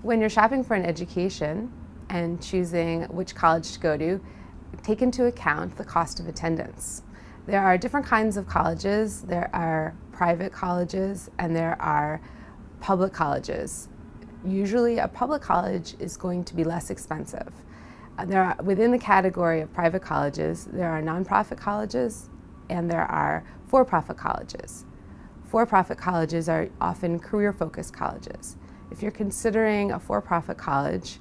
When you're shopping for an education and choosing which college to go to, take into account the cost of attendance. There are different kinds of colleges. There are private colleges and there are public colleges. Usually a public college is going to be less expensive. Within the category of private colleges, there are nonprofit colleges and there are for-profit colleges. For-profit colleges are often career-focused colleges. If you're considering a for-profit college,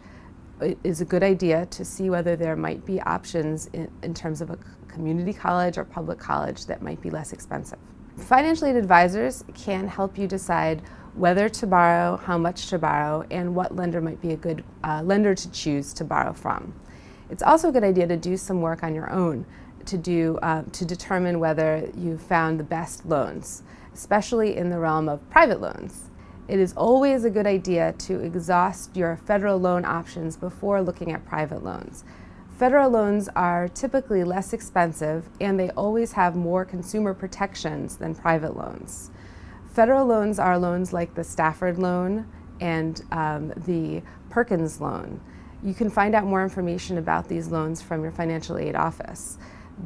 it is a good idea to see whether there might be options in terms of a community college or public college that might be less expensive. Financial aid advisors can help you decide whether to borrow, how much to borrow, and what lender might be a good lender to choose to borrow from. It's also a good idea to do some work on your own to determine whether you've found the best loans, especially in the realm of private loans. It is always a good idea to exhaust your federal loan options before looking at private loans. Federal loans are typically less expensive and they always have more consumer protections than private loans. Federal loans are loans like the Stafford loan and the Perkins loan. You can find out more information about these loans from your financial aid office.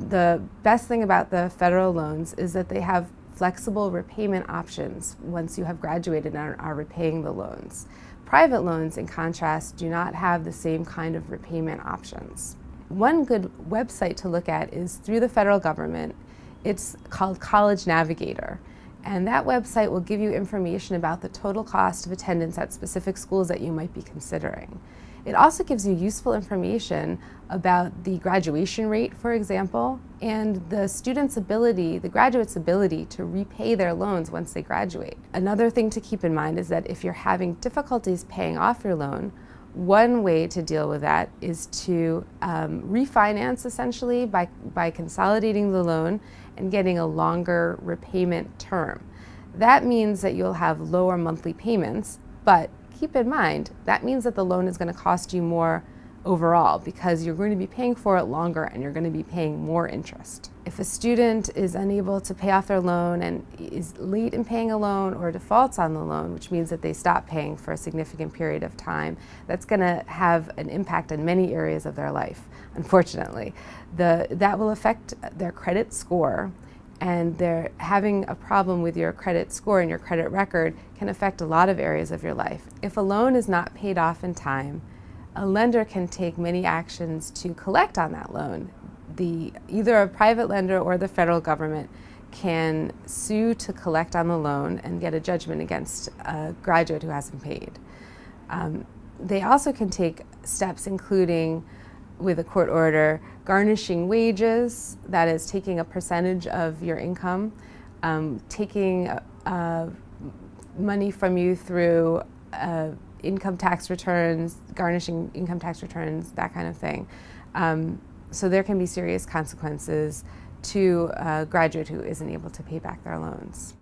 The best thing about the federal loans is that they have flexible repayment options once you have graduated and are repaying the loans. Private loans, in contrast, do not have the same kind of repayment options. One good website to look at is through the federal government. It's called College Navigator. And that website will give you information about the total cost of attendance at specific schools that you might be considering. It also gives you useful information about the graduation rate, for example, and the student's ability, the graduate's ability to repay their loans once they graduate. Another thing to keep in mind is that if you're having difficulties paying off your loan, one way to deal with that is to refinance essentially by consolidating the loan and getting a longer repayment term. That means that you'll have lower monthly payments, but keep in mind, that means that the loan is going to cost you more overall because you're going to be paying for it longer and you're going to be paying more interest. If a student is unable to pay off their loan and is late in paying a loan or defaults on the loan, which means that they stop paying for a significant period of time, that's going to have an impact on many areas of their life, unfortunately. That will affect their credit score, and they're having a problem with your credit score and your credit record can affect a lot of areas of your life. If a loan is not paid off in time, a lender can take many actions to collect on that loan. Either a private lender or the federal government can sue to collect on the loan and get a judgment against a graduate who hasn't paid. They also can take steps including, with a court order, garnishing wages, that is taking a percentage of your income, taking money from you through income tax returns, garnishing income tax returns, that kind of thing. So there can be serious consequences to a graduate who isn't able to pay back their loans.